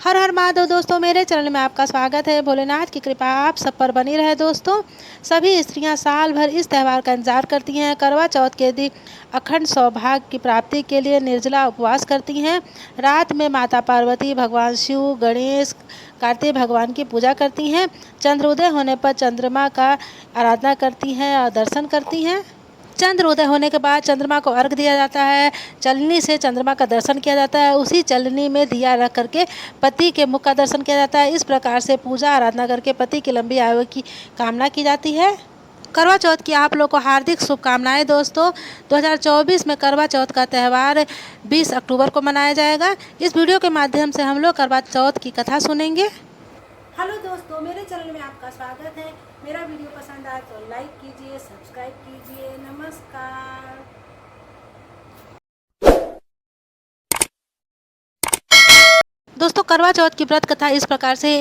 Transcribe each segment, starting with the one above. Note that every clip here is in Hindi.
हर हर महादेव दोस्तों, मेरे चैनल में आपका स्वागत है। भोलेनाथ की कृपा आप सब पर बनी रहे। दोस्तों, सभी स्त्रियां साल भर इस त्यौहार का इंतजार करती हैं। करवा चौथ के दिन अखंड सौभाग्य की प्राप्ति के लिए निर्जला उपवास करती हैं। रात में माता पार्वती, भगवान शिव, गणेश, कार्तिक भगवान की पूजा करती हैं। चंद्रोदय होने पर चंद्रमा का आराधना करती हैं और दर्शन करती हैं। चंद्रोदय होने के बाद चंद्रमा को अर्घ दिया जाता है। चलनी से चंद्रमा का दर्शन किया जाता है। उसी चलनी में दिया रख करके पति के मुख का दर्शन किया जाता है। इस प्रकार से पूजा आराधना करके पति की लंबी आयु की कामना की जाती है। करवा चौथ की आप लोग को हार्दिक शुभकामनाएं। दोस्तों, 2024 में करवा चौथ का त्यौहार 20 अक्टूबर को मनाया जाएगा। इस वीडियो के माध्यम से हम लोग करवा चौथ की कथा सुनेंगे। हेलो दोस्तों, मेरे चैनल में आपका स्वागत है। मेरा वीडियो पसंद आए तो लाइक कीजिए, सब्सक्राइब कीजिए। नमस्कार। दोस्तों, करवा चौथ की व्रत कथा इस प्रकार से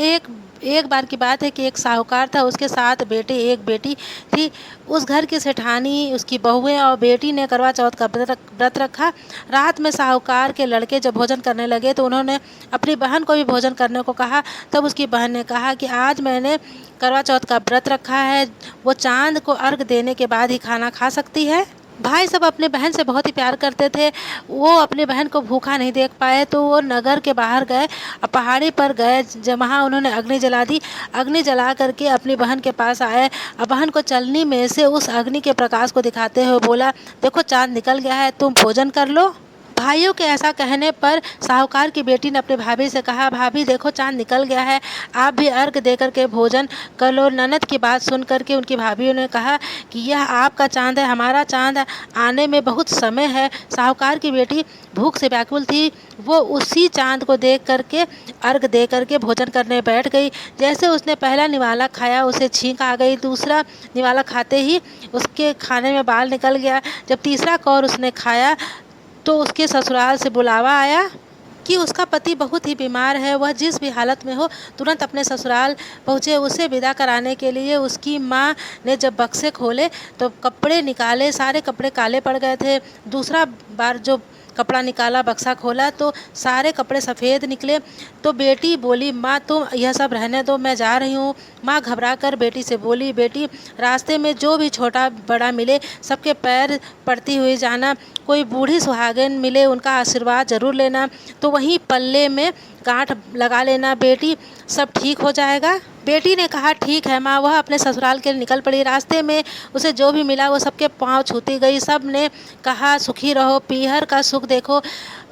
एक बार की बात है कि एक साहूकार था, उसके 7 बेटे एक बेटी थी। उस घर की सेठानी, उसकी बहुएं और बेटी ने करवा चौथ का व्रत रखा। रात में साहूकार के लड़के जब भोजन करने लगे तो उन्होंने अपनी बहन को भी भोजन करने को कहा। तब उसकी बहन ने कहा कि आज मैंने करवा चौथ का व्रत रखा है, वो चांद को अर्घ देने के बाद ही खाना खा सकती है। भाई सब अपने बहन से बहुत ही प्यार करते थे। वो अपनी बहन को भूखा नहीं देख पाए तो वो नगर के बाहर गए, पहाड़ी पर गए, वहाँ उन्होंने अग्नि जला दी। अग्नि जला करके अपनी बहन के पास आए। बहन को चलनी में से उस अग्नि के प्रकाश को दिखाते हुए बोला, देखो चांद निकल गया है, तुम भोजन कर लो। भाइयों के ऐसा कहने पर साहूकार की बेटी ने अपनी भाभी से कहा, भाभी देखो चांद निकल गया है, आप भी अर्घ दे करके भोजन कर लो। ननद की बात सुन करके उनकी भाभीयों ने कहा कि यह आपका चांद है, हमारा चांद आने में बहुत समय है। साहूकार की बेटी भूख से व्याकुल थी। वो उसी चांद को देख करके अर्घ दे करके भोजन करने बैठ गई। जैसे उसने पहला निवाला खाया, उसे छींक आ गई। दूसरा निवाला खाते ही उसके खाने में बाल निकल गया। जब तीसरा कौर उसने खाया तो उसके ससुराल से बुलावा आया कि उसका पति बहुत ही बीमार है, वह जिस भी हालत में हो तुरंत अपने ससुराल पहुँचे। उसे विदा कराने के लिए उसकी माँ ने जब बक्से खोले तो कपड़े निकाले, सारे कपड़े काले पड़ गए थे। दूसरा बार जो कपड़ा निकाला, बक्सा खोला तो सारे कपड़े सफ़ेद निकले। तो बेटी बोली, माँ तुम यह सब रहने दो, मैं जा रही हूँ। माँ घबरा कर बेटी से बोली, बेटी रास्ते में जो भी छोटा बड़ा मिले सबके पैर पड़ती हुई जाना। कोई बूढ़ी सुहागन मिले उनका आशीर्वाद ज़रूर लेना, तो वहीं पल्ले में गांठ लगा लेना, बेटी सब ठीक हो जाएगा। बेटी ने कहा ठीक है माँ। वह अपने ससुराल के लिए निकल पड़ी। रास्ते में उसे जो भी मिला वो सबके पांव छूती गई। सब ने कहा सुखी रहो, पीहर का सुख देखो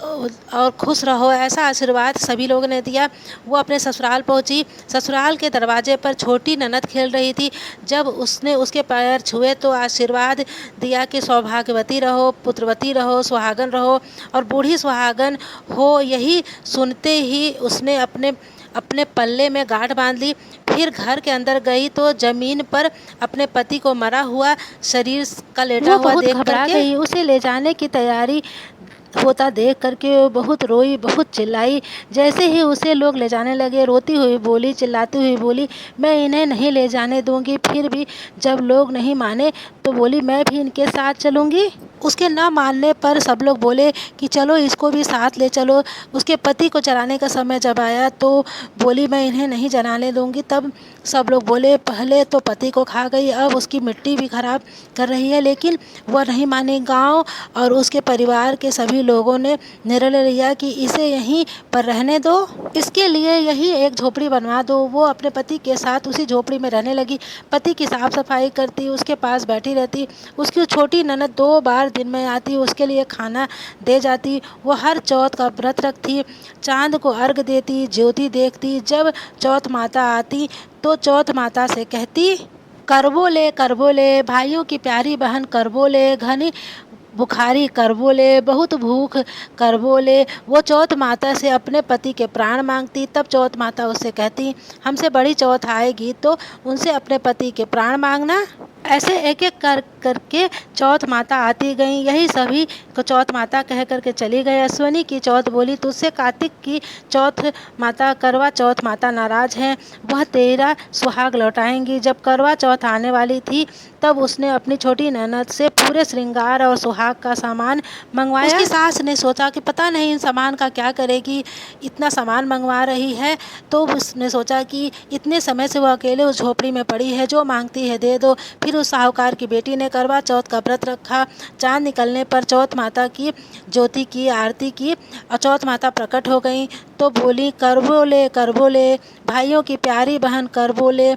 और खुश रहो, ऐसा आशीर्वाद सभी लोगों ने दिया। वो अपने ससुराल पहुंची। ससुराल के दरवाजे पर छोटी ननद खेल रही थी। जब उसने उसके पैर छुए तो आशीर्वाद दिया कि सौभाग्यवती रहो, पुत्रवती रहो, सुहागन रहो और बूढ़ी सुहागन हो। यही सुनते ही उसने अपने पल्ले में गांठ बांध ली। फिर घर के अंदर गई तो जमीन पर अपने पति को मरा हुआ शरीर का लेटा हुआ देख करके उसे ले जाने की तैयारी होता देख करके वो बहुत रोई, बहुत चिल्लाई। जैसे ही उसे लोग ले जाने लगे, रोती हुई बोली, चिल्लाती हुई बोली, मैं इन्हें नहीं ले जाने दूंगी। फिर भी जब लोग नहीं माने तो बोली, मैं भी इनके साथ चलूंगी। उसके न मानने पर सब लोग बोले कि चलो इसको भी साथ ले चलो। उसके पति को जलाने का समय जब आया तो बोली, मैं इन्हें नहीं जलाने दूंगी। तब सब लोग बोले, पहले तो पति को खा गई, अब उसकी मिट्टी भी खराब कर रही है। लेकिन वह नहीं मानी। गांव और उसके परिवार के सभी लोगों ने निर्णय लिया कि इसे यहीं पर रहने दो, इसके लिए यही एक झोपड़ी बनवा दो। वो अपने पति के साथ उसी झोपड़ी में रहने लगी। पति की साफ सफाई करती, उसके पास बैठी रहती। उसकी छोटी ननद 2 बार दिन में आती, उसके लिए खाना दे जाती। वो हर चौथ का व्रत रखती, चांद को अर्घ देती, ज्योति देखती। जब चौथ माता आती तो चौथ माता से कहती, करबो ले भाइयों की प्यारी बहन, करबो ले घनी बुखारी, करबो ले बहुत भूख, करबो ले। वो चौथ माता से अपने पति के प्राण मांगती। तब चौथ माता उससे कहती, हमसे बड़ी चौथ आएगी तो उनसे अपने पति के प्राण मांगना। ऐसे एक एक करके चौथ माता आती गई। यही सभी को चौथ माता कह करके चली गई। अश्विनी की चौथ बोली, तुझसे कार्तिक की चौथ माता करवा चौथ माता नाराज हैं, वह तेरा सुहाग लौटाएंगी। जब करवा चौथ आने वाली थी तब उसने अपनी छोटी ननद से पूरे श्रृंगार और सुहाग का सामान मंगवाया। उसकी सास ने सोचा कि पता नहीं इन सामान का क्या करेगी, इतना सामान मंगवा रही है। तो उसने सोचा कि इतने समय से वो अकेले उस झोपड़ी में पड़ी है, जो मांगती है दे दो। फिर उस साहूकार की बेटी ने करवा चौथ का व्रत रखा। चांद निकलने पर चौथ माता की ज्योति की आरती की और चौथ माता प्रकट हो गई तो बोली, कर बोले भाइयों की प्यारी बहन कर बोले,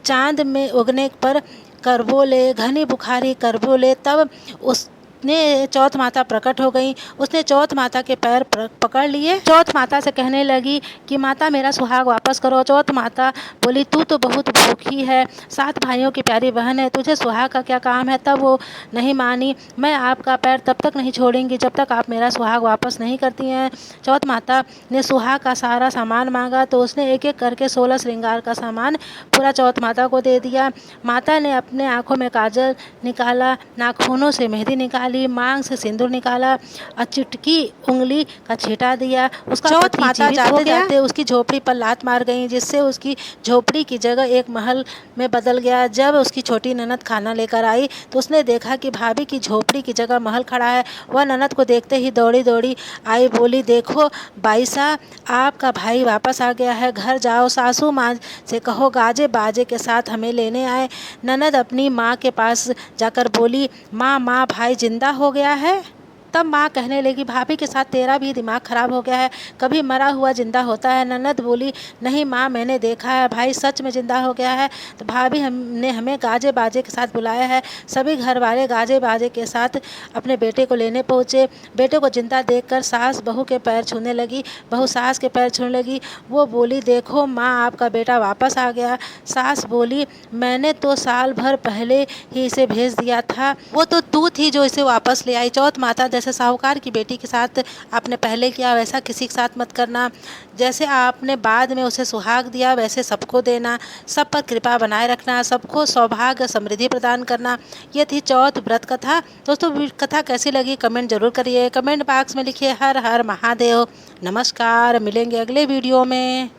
चांद में उगने पर कर बोले, घनी बुखारी कर बोले। तब उसने चौथ माता प्रकट हो गई। उसने चौथ माता के पैर पकड़ लिए। चौथ माता से कहने लगी कि माता मेरा सुहाग वापस करो। चौथ माता बोली, तू तो बहुत भूखी है, 7 भाइयों की प्यारी बहन है, तुझे सुहाग का क्या काम है। तब वो नहीं मानी। मैं आपका पैर तब तक नहीं छोड़ूंगी जब तक आप मेरा सुहाग वापस नहीं करती हैं। चौथ माता ने सुहाग का सारा सामान मांगा तो उसने एक एक करके 16 श्रृंगार का सामान पूरा चौथ माता को दे दिया। माता ने अपने आँखों में काजल निकाला, नाखूनों से मेहंदी निकाली, मांग से सिंदूर निकाला और चुटकी उंगली का छींटा दिया। उसका चौथ माता जाते जाते उसकी झोपड़ी पर लात मार गई, जिससे उसकी झोपड़ी की जगह एक महल में बदल गया। जब उसकी छोटी ननद खाना लेकर आई तो उसने देखा कि भाभी की झोपड़ी की जगह महल खड़ा है। वह ननद को देखते ही दौड़ी दौड़ी आई, बोली, देखो बाईसा, आपका भाई वापस आ गया है, घर जाओ, सासू माँ से कहो गाजे बाजे के साथ हमें लेने आए। ननद अपनी माँ के पास जाकर बोली, माँ भाई जिंदा हो गया है। तब माँ कहने लगी, भाभी के साथ तेरा भी दिमाग खराब हो गया है, कभी मरा हुआ जिंदा होता है। ननद बोली, नहीं माँ, मैंने देखा है, भाई सच में जिंदा हो गया है। तो भाभी हमने हमें गाजे बाजे के साथ बुलाया है। सभी घर वाले गाजे बाजे के साथ अपने बेटे को लेने पहुँचे। बेटे को जिंदा देखकर सास बहू के पैर छूने लगी, बहू सास के पैर छूने लगी। वो बोली, देखो माँ, आपका बेटा वापस आ गया। सास बोली, मैंने तो साल भर पहले ही इसे भेज दिया था, वो तो तू थी जो इसे वापस ले आई। चौथ माता, जैसे साहूकार की बेटी के साथ आपने पहले किया वैसा किसी के साथ मत करना। जैसे आपने बाद में उसे सुहाग दिया वैसे सबको देना। सब पर कृपा बनाए रखना, सबको सौभाग्य समृद्धि प्रदान करना। ये थी चौथ व्रत कथा। दोस्तों, कथा कैसी लगी कमेंट जरूर करिए। कमेंट बॉक्स में लिखिए हर हर महादेव। नमस्कार, मिलेंगे अगले वीडियो में।